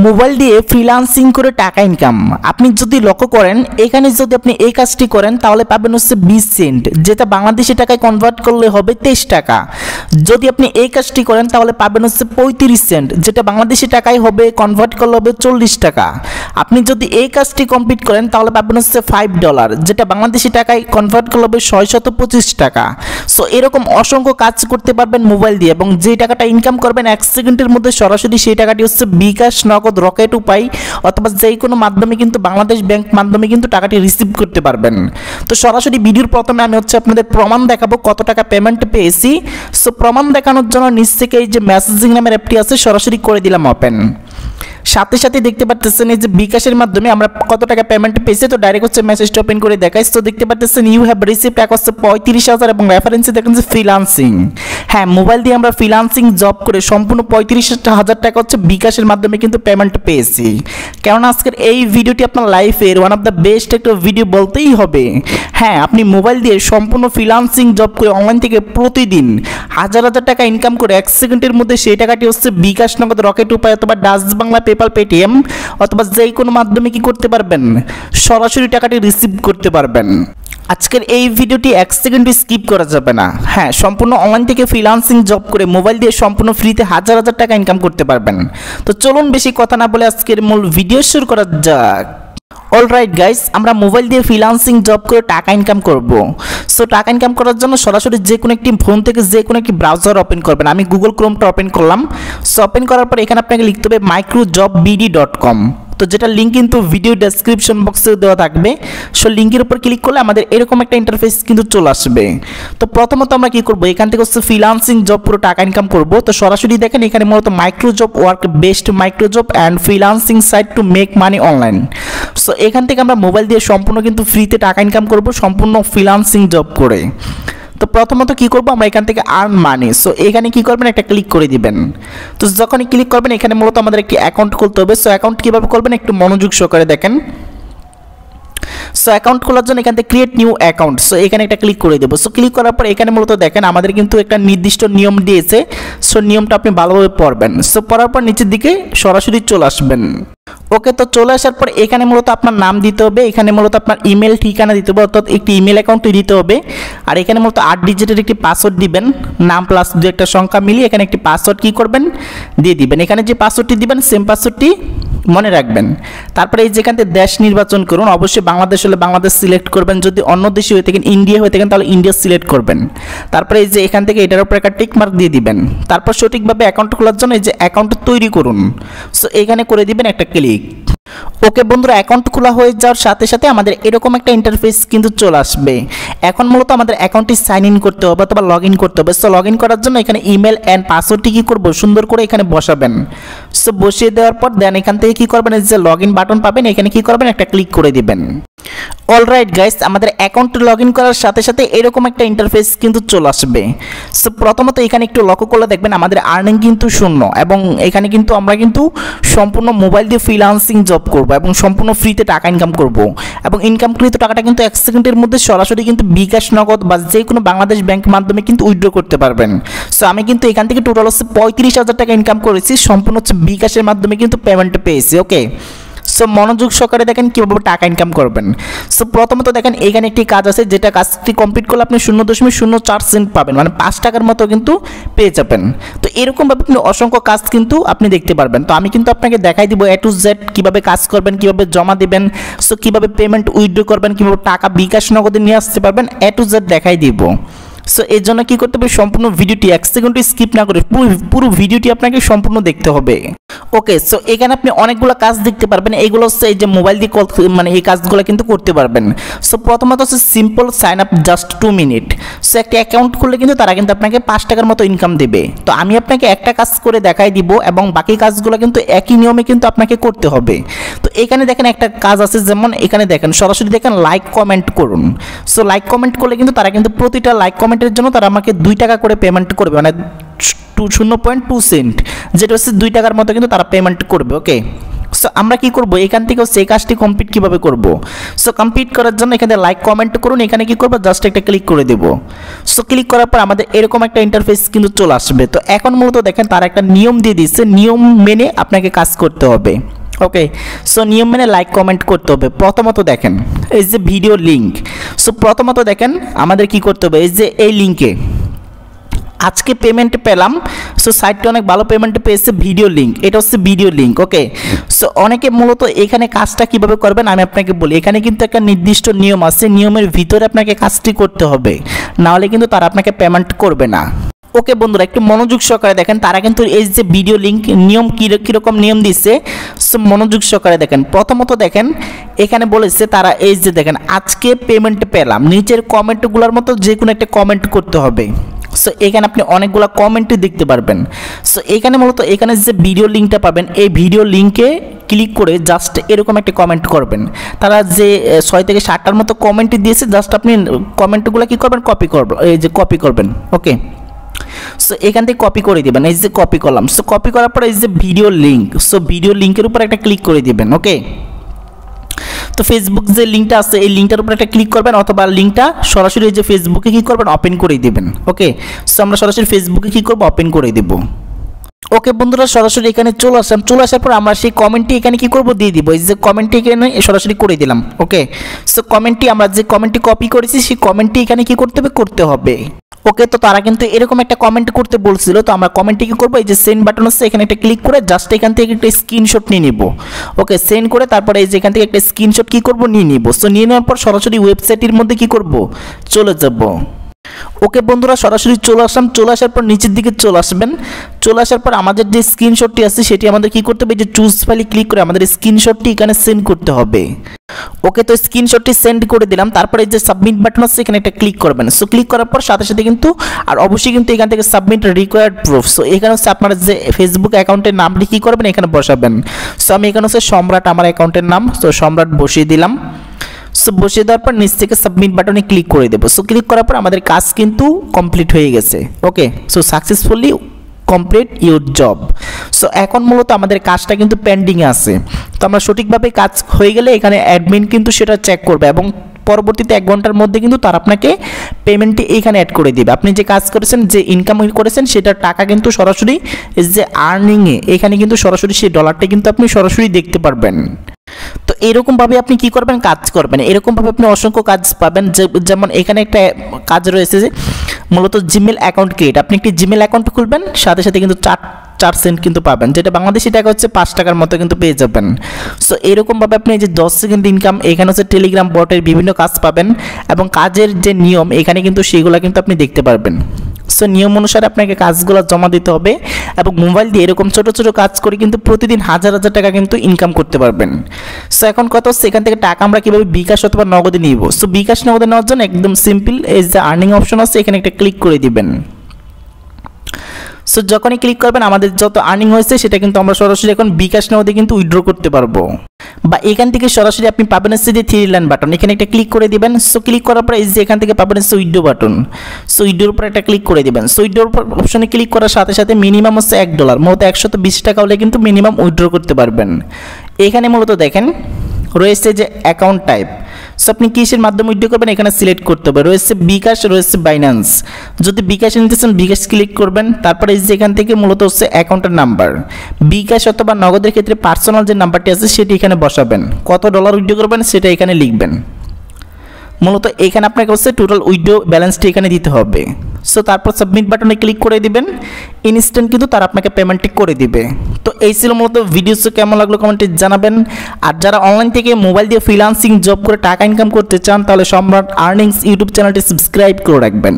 Mobile দিয়ে freelancing করে টাকা ইনকাম। আপনি যদি লক্ষ্য করেন এখানে যদি আপনি এই কাজটি করেন তাহলে পাবেন হচ্ছে 20 সেন্ট, যেটা বাংলাদেশি টাকায় কনভার্ট করলে হবে 23 টাকা। যদি আপনি এই কাজটি করেন তাহলে পাবেন হচ্ছে 35 সেন্ট, যেটা বাংলাদেশি টাকায় হবে কনভার্ট করলে হবে 40 টাকা। আপনি যদি এই কাজটি কমপ্লিট করেন তাহলে পাবেন হচ্ছে $5, যেটা বাংলাদেশি টাকায় কনভার্ট করলে হবে 625 টাকা। সো এরকম অসংখ্য কাজ করতে পারবেন মোবাইল দিয়ে, এবং যে টাকাটা ইনকাম করবেন 1 সেকেন্ডের মধ্যে সরাসরি সেই টাকাটি হচ্ছে বিকাশ, নগদ, রকেট উপায় অথবা যে কোনো মাধ্যমে কিন্তু বাংলাদেশ ব্যাংক মাধ্যমে কিন্তু টাকাটি রিসিভ করতে পারবেন। তো সরাসরি ভিডিওর প্রথমে আমি হচ্ছে আপনাদের প্রমাণ দেখাবো কত টাকা পেমেন্ট পেয়েছি। সো প্রমাণ দেখানোর জন্য নিচ থেকে এই যে মেসেজিং নামের অ্যাপটি আছে সরাসরি করে দিলাম ওপেন। সাথে সাথে দেখতে পাচ্ছেন এই যে বিকাশের মাধ্যমে আমরা কত টাকা পেমেন্ট পেয়েছি। তো ডাইরেক্ট হচ্ছে মেসেজটা ওপেন করে দেখাই। তো দেখতে পাচ্ছেন ইউ হ্যাভ রিসিভড টাকা হচ্ছে 35,000 এবং রেফারেন্সে দেখেন যে ফ্রিল্যান্সিং। হ্যাঁ, মোবাইল দিয়ে আমরা ফ্রিল্যান্সিং জব করে সম্পূর্ণ 35,000 টাকা হচ্ছে বিকাশের মাধ্যমে কিন্তু পেমেন্ট পেয়েছি। কেননা আজকের এই ভিডিওটি আপনার লাইফের ওয়ান অফ দ্য বেস্ট একটা ভিডিও বলতেই হবে। হ্যাঁ, আপনি মোবাইল দিয়ে সম্পূর্ণ ফ্রিল্যান্সিং জব করে অনলাইন থেকে প্রতিদিন হাজার হাজার টাকা ইনকাম করে 1 সেকেন্ডের মধ্যে সেই টাকাটি হচ্ছে বিকাশ, নগদ, রকেট উপায় অথবা ডাচ বাংলা, পেপাল, পেটিএম অথবা যে কোনো মাধ্যমে কি করতে পারবেন, সরাসরি টাকাটি রিসিভ করতে পারবেন। আজকের এই ভিডিওটি 1 সেকেন্ড স্কিপ করা যাবে না। হ্যাঁ, সম্পূর্ণ অনলাইন থেকে ফ্রিল্যান্সিং জব করে মোবাইল দিয়ে সম্পূর্ণ ফ্রিতে হাজার হাজার টাকা ইনকাম করতে পারবেন। তো চলুন বেশি কথা না বলে আজকের মূল ভিডিও শুরু করা যাক। অলরাইট গাইস, আমরা মোবাইল দিয়ে ফ্রিল্যান্সিং জব করে টাকা ইনকাম করব। সো টাকা ইনকাম করার জন্য সরাসরি যে কোনো একটি ফোন থেকে যে কোনো একটি ব্রাউজার ওপেন করবেন। আমি গুগল ক্রোমটা ওপেন করলাম। সো ওপেন করার পর এখানে আপনাকে লিখতে হবে microjobbd.com। তো যেটা লিঙ্ক কিন্তু ভিডিও ডেসক্রিপশন বক্সে দেওয়া থাকবে। সো লিঙ্কের উপর ক্লিক করলে আমাদের এরকম একটা ইন্টারফেস কিন্তু চলে আসবে। তো প্রথমত আমরা কি করব, এখান থেকে হচ্ছে ফ্রিল্যান্সিং জব করে টাকা ইনকাম করব। তো সরাসরি দেখেন এখানে মূলত microjob work best microjob and freelancing site to make money online. So এখান থেকে আমরা মোবাইল দিয়ে সম্পূর্ণ কিন্তু ফ্রিতে টাকা ইনকাম করব সম্পূর্ণ ফ্রিল্যান্সিং জব করে। তো প্রথমত কি করব, আমরা এখান থেকে আর্ন মানি। সো এখানে কি করবেন, একটা ক্লিক করে দিবেন। তো যখনই ক্লিক করবেন এখানে মূলত আমাদের একটি অ্যাকাউন্ট খুলতে হবে। সো অ্যাকাউন্ট কীভাবে করবেন একটু মনোযোগ সহকারে দেখেন। সো অ্যাকাউন্ট খোলার জন্য এখান থেকে ক্রিয়েট নিউ অ্যাকাউন্ট, সো এখানে একটা ক্লিক করে দেবো। সো ক্লিক করার পর এখানে মূলত দেখেন আমাদের কিন্তু একটা নির্দিষ্ট নিয়ম দিয়েছে। সো নিয়মটা আপনি ভালোভাবে পড়বেন। সো পড়ার পর নিচের দিকে সরাসরি চলে আসবেন। ওকে, তো চলে আসার পর এখানে মূলত আপনার নাম দিতে হবে, এখানে মূলত আপনার ইমেল ঠিকানা দিতে হবে, অর্থাৎ একটি ইমেল অ্যাকাউন্ট দিতে হবে। আর এখানে মূলত 8 ডিজিটের একটি পাসওয়ার্ড দিবেন, নাম প্লাস দু একটা সংখ্যা মিলিয়ে এখানে একটি পাসওয়ার্ড কি করবেন দিয়ে দিবেন। এখানে যে পাসওয়ার্ডটি দিবেন সেম পাসওয়ার্ডটি মনে রাখবেন। তারপরে এই যেখান থেকে দেশ নির্বাচন করুন, অবশ্যই বাংলাদেশ হলে বাংলাদেশ সিলেক্ট করবেন, যদি অন্য দেশে হয়ে থাকেন ইন্ডিয়া হয়ে থাকেন তাহলে ইন্ডিয়া সিলেক্ট করবেন। তারপরে এই যে এখান থেকে এটার উপর একটা টিক মার্ক দিয়ে দিবেন। তারপর সঠিকভাবে অ্যাকাউন্ট খোলার জন্য এই যে অ্যাকাউন্ট তৈরি করুন, সো এখানে করে দিবেন একটা ক্লিক। ওকে বন্ধুরা, অ্যাকাউন্ট খোলা হয়ে যাওয়ার সাথে সাথে আমাদের এরকম একটা ইন্টারফেস কিন্তু চলে আসবে। এখন মূলত আমাদের অ্যাকাউন্টটি সাইন ইন করতে হবে অথবা লগ ইন করতে হবে। সো লগ ইন করার জন্য এখানে ইমেল অ্যান্ড পাসওয়ার্ডটি কী করবো, সুন্দর করে এখানে বসাবেন। সো বসিয়ে দেওয়ার পর দেন এখান থেকে কী করবেন, এই যে লগ ইন বাটন পাবেন এখানে কী করবেন, একটা ক্লিক করে দিবেন। অলরাইট গাইস, আমাদের অ্যাকাউন্টে লগ ইন করার সাথে সাথে এরকম একটা ইন্টারফেস কিন্তু চলে আসবে। সো প্রথমত এখানে একটু লক্ষ্য করলে দেখবেন আমাদের আর্নিং কিন্তু শূন্য, এবং এখানে কিন্তু আমরা কিন্তু সম্পূর্ণ মোবাইল দিয়ে ফ্রিল্যান্সিং জব করব এবং সম্পূর্ণ ফ্রিতে টাকা ইনকাম করব, এবং ইনকামকৃত টাকাটা কিন্তু 1 সেকেন্ডের মধ্যে সরাসরি কিন্তু বিকাশ, নগদ বা যে কোনো বাংলাদেশ ব্যাংক মাধ্যমে কিন্তু উইথড্র করতে পারবেন। সো আমি কিন্তু এখান থেকে টোটাল হচ্ছে 35,000 টাকা ইনকাম করেছি, সম্পূর্ণ হচ্ছে বিকাশের মাধ্যমে কিন্তু পেমেন্ট পেয়েছি। ওকে, সো মনোযোগ সহকারে দেখেন কীভাবে টাকা ইনকাম করবেন। সো প্রথমত দেখেন এখানে একটি কাজ আছে, যেটা কাজটি কমপ্লিট করলে আপনি 0.04 সেন্ট পাবেন, মানে 5 টাকার মতো কিন্তু পেয়ে যাবেন। তো এরকমভাবে আপনি অসংখ্য কাজ কিন্তু আপনি দেখতে পারবেন। তো আমি কিন্তু আপনাকে দেখাই দিব A to Z কীভাবে কাজ করবেন, কীভাবে জমা দেবেন, সো কীভাবে পেমেন্ট উইথড্র করবেন, কীভাবে টাকা বিকাশ, নগদে নিয়ে আসতে পারবেন, A to Z দেখাই দিব। সো এর জন্য কী করতে হবে, সম্পূর্ণ ভিডিওটি 1 সেকেন্ড স্কিপ না করে পুরো ভিডিওটি আপনাকে সম্পূর্ণ দেখতে হবে। ওকে, সো এখানে আপনি অনেকগুলো কাজ দেখতে পারবেন। এইগুলো হচ্ছে এই যে মোবাইল দিয়ে মানে এই কাজগুলো কিন্তু করতে পারবেন। সো প্রথমত হচ্ছে simple sign up just 2 minute. So একটা অ্যাকাউন্ট খুললে কিন্তু তারা কিন্তু আপনাকে 5 টাকার মতো ইনকাম দেবে। তো আমি আপনাকে একটা কাজ করে দেখাই দিব, এবং বাকি কাজগুলো কিন্তু একই নিয়মে কিন্তু আপনাকে করতে হবে। তো এখানে দেখেন একটা কাজ আছে, যেমন এখানে দেখেন সরাসরি দেখেন লাইক কমেন্ট করুন। সো লাইক কমেন্ট করলে কিন্তু তারা কিন্তু প্রতিটা লাইক কমেন্টের জন্য তারা আমাকে 2 টাকা করে পেমেন্ট করবে, মানে 0.2 সেন্ট, যেটা হচ্ছে 2 টাকার মতো কিন্তু তারা পেমেন্ট করবে। ওকে, সো আমরা কি করব, এখান থেকে সেই কাজটি কমপ্লিট কিভাবে করব। সো কমপ্লিট করার জন্য এখানে লাইক কমেন্ট করুন, এখানে কি করব, জাস্ট একটা ক্লিক করে দেব। সো ক্লিক করার পর আমাদের এরকম একটা ইন্টারফেস কিন্তু চলে আসবে। তো এখন মূলত দেখেন তারা একটা নিয়ম দিয়ে দিচ্ছে, নিয়ম মেনে আপনাকে কাজ করতে হবে। ওকে, সো নিয়ম মেনে লাইক কমেন্ট করতে হবে। প্রথমত দেখেন এই যে ভিডিও লিঙ্ক, সো প্রথমত দেখেন আমাদের কি করতে হবে, এই যে এই লিঙ্কে আজকে পেমেন্ট পেলাম। সো সাইটটা অনেক ভালো পেমেন্ট পেয়েছে, ভিডিও লিঙ্ক, এটা হচ্ছে ভিডিও লিঙ্ক। ওকে, সো অনেকে মূলত এখানে কাজটা কিভাবে করবেন আমি আপনাকে বলি। এখানে কিন্তু একটা নির্দিষ্ট নিয়ম আছে, নিয়মের ভিতরে আপনাকে কাজটি করতে হবে, না হলে কিন্তু তারা আপনাকে পেমেন্ট করবে না। ওকে বন্ধুরা, একটু মনোযোগ সহকারে দেখেন, তারা কিন্তু এই যে ভিডিও লিঙ্ক নিয়ম কীরকম নিয়ম দিচ্ছে, সো মনোযোগ সহকারে দেখেন। প্রথমত দেখেন এখানে বলেছে তারা এই যে দেখেন আজকে পেমেন্ট পেলাম, নিচের কমেন্টগুলোর মতো যে কোনো একটা কমেন্ট করতে হবে। সো এখানে আপনি অনেকগুলো কমেন্টই দেখতে পারবেন। সো এখানে মূলত এখানে যে ভিডিও লিঙ্কটা পাবেন, এই ভিডিও লিঙ্কে ক্লিক করে জাস্ট এরকম একটা কমেন্ট করবেন। তারা যে 6 থেকে 7টার মতো কমেন্ট দিয়েছে, জাস্ট আপনি কমেন্টগুলো কি করবেন, কপি করবেন, এই যে কপি করবেন। ওকে, সো এখান থেকে কপি করে দিবেন, এই যে কপি করলাম। সো কপি করার পর এই যে ভিডিও লিঙ্ক, সো ভিডিও লিঙ্কের উপর একটা ক্লিক করে দিবেন। ওকে, তো ফেসবুক যে লিঙ্কটা আছে এই লিঙ্কটার উপর একটা ক্লিক করবেন, অথবা লিঙ্কটা সরাসরি এই যে ফেসবুকে কি করবেন, ওপেন করে দিবেন। ওকে, সো আমরা সরাসরি ফেসবুকে কি করব, ওপেন করে দেব। ওকে বন্ধুরা, সরাসরি এখানে চলে আসলাম। চলে আসার পর আমরা সেই কমেন্টটি এখানে কি করব, দিয়ে দিব। এই যে কমেন্টটি এখানে সরাসরি করে দিলাম। ওকে, সো কমেন্টটি আমরা যে কমেন্টটি কপি করেছি সেই কমেন্টটি এখানে কি করতে হবে। ওকে, তো তারা কিন্তু এরকম একটা কমেন্ট করতে বলছিল, তো আমরা কমেন্টটি কি করবো, এই যে সেন্ড বাটন আছে এখানে একটা ক্লিক করে জাস্ট এখান থেকে একটা স্ক্রিনশট নিয়ে নিব। ওকে, সেন্ড করে তারপরে এই যে এখান থেকে একটা স্ক্রিনশট কি করব, নিয়ে নিব। সো নিয়ে নেওয়ার পর সরাসরি ওয়েবসাইটের মধ্যে কি করব, চলে যাব। ওকে বন্ধুরা, সরাসরি চলে আসলাম। চলে আসার পর নিচের দিকে চলে আসবেন। চলে আসার পর আমাদের যে স্ক্রিনশটটি আছে সেটি আমাদের কি করতে হবে, যে চুজ ফাইলে ক্লিক করে আমাদের স্ক্রিনশটটি এখানে সেন্ড করতে হবে। ওকে, তো স্ক্রিনশটটি সেন্ড করে দিলাম। তারপরে এই যে সাবমিট বাটন আছে এখানে একটা ক্লিক করবেন। সো ক্লিক করার পর সাথে সাথে কিন্তু আর অবশ্যই কিন্তু এখান থেকে সাবমিট রিকোয়ার্ড প্রুফ। সো এখানে হচ্ছে আপনার যে ফেসবুক অ্যাকাউন্টের নামটি কি করবেন, এখানে বসাবেন। সো আমি এখানে হচ্ছে সম্রাট আমার অ্যাকাউন্টের নাম, সো সম্রাট বসিয়ে দিলাম। সো বসিয়ে দেওয়ার পর নিচ থেকে সাবমিট বাটনে ক্লিক করে দেবো। সো ক্লিক করার পর আমাদের কাজ কিন্তু কমপ্লিট হয়ে গেছে। Okay, so successfully complete your job. So এখন মূলত আমাদের কাজটা কিন্তু পেন্ডিংয়ে আছে। তো আমরা সঠিকভাবে কাজ হয়ে গেলে এখানে অ্যাডমিন কিন্তু সেটা চেক করবে এবং পরবর্তীতে 1 ঘন্টার মধ্যে কিন্তু তারা আপনাকে পেমেন্টটি এইখানে অ্যাড করে দেবে। আপনি যে কাজ করেছেন, যে ইনকাম করেছেন সেটার টাকা কিন্তু সরাসরি যে আর্নিংয়ে এখানে কিন্তু সরাসরি সেই ডলারটা কিন্তু আপনি সরাসরি দেখতে পারবেন। তো এরকমভাবে আপনি কি করবেন, কাজ করবেন। এরকমভাবে আপনি অসংখ্য কাজ পাবেন। যেমন এখানে একটা কাজ রয়েছে যে মূলত জিমেল অ্যাকাউন্ট ক্রিয়েট। আপনি একটি জিমেল অ্যাকাউন্ট খুলবেন, সাথে সাথে কিন্তু 4 সেন্ট কিন্তু পাবেন, যেটা বাংলাদেশি টাকা হচ্ছে 5 টাকার মতো কিন্তু পেয়ে যাবেন। সো এরকমভাবে আপনি যে 10 সেকেন্ড ইনকাম, এখানে হচ্ছে টেলিগ্রাম বটের বিভিন্ন কাজ পাবেন এবং কাজের যে নিয়ম এখানে কিন্তু সেগুলো কিন্তু আপনি দেখতে পারবেন। সো নিয়ম অনুসারে আপনাকে কাজগুলো জমা দিতে হবে এবং মোবাইল দিয়ে এরকম ছোট ছোট কাজ করে কিন্তু প্রতিদিন হাজার হাজার টাকা কিন্তু ইনকাম করতে পারবেন। সো এখন কথা হচ্ছে এখান থেকে টাকা আমরা কীভাবে বিকাশ অথবা নগদে নিব। সো বিকাশ নগদে নেওয়ার জন্য একদম সিম্পল, এই যে আর্নিং অপশন আছে এখানে একটা ক্লিক করে দিবেন। সো যখনই ক্লিক করবেন আমাদের যত আর্নিং হয়েছে সেটা কিন্তু আমরা সরাসরি এখন বিকাশ নগদে কিন্তু উইথড্র করতে পারবো, বা এখান থেকে সরাসরি আপনি পাবেন হচ্ছে যে 3 লাইন বাটন, এখানে একটা ক্লিক করে দিবেন। সো ক্লিক করার পর এই যে এখান থেকে পাবেন হচ্ছে উইথড্র বাটন। সো উইথড্রোর উপর একটা ক্লিক করে দিবেন। সো উইথড্রোর অপশনে ক্লিক করার সাথে সাথে মিনিমাম হচ্ছে $1, মূলত 120 টাকা হলে কিন্তু মিনিমাম উইথড্র করতে পারবেন। এখানে মূলত দেখেন রয়েছে যে অ্যাকাউন্ট টাইপ। সো আপনি কিসের মাধ্যমে উইথড্র করবেন এখানে সিলেক্ট করতে হবে। রয়েছে বিকাশ, রয়েছে বাইন্যান্স। যদি বিকাশ নিতে চান বিকাশ ক্লিক করবেন। তারপরে এই যে এখান থেকে মূলত হচ্ছে অ্যাকাউন্টের নাম্বার, বিকাশ অথবা নগদের ক্ষেত্রে পার্সোনাল যে নাম্বারটি আছে সেটি এখানে বসাবেন। কত ডলার উইথড্র করবেন সেটা এখানে লিখবেন। মূলত এখানে আপনাকে হচ্ছে টোটাল উইথড্র ব্যালেন্সটি এখানে দিতে হবে। সো তারপর সাবমিট বাটনে ক্লিক করে দিবেন, ইনস্ট্যান্ট কিন্তু তারা আপনাকে পেমেন্টটি করে দিবে। তো এই ছিল মূলত ভিডিও। কেমন লাগলো কমেন্টে জানাবেন। আর যারা অনলাইন থেকে মোবাইল দিয়ে ফ্রিল্যান্সিং জব করে টাকা ইনকাম করতে চান তাহলে সম্রাট আর্নিংস ইউটিউব চ্যানেলটি সাবস্ক্রাইব করে রাখবেন।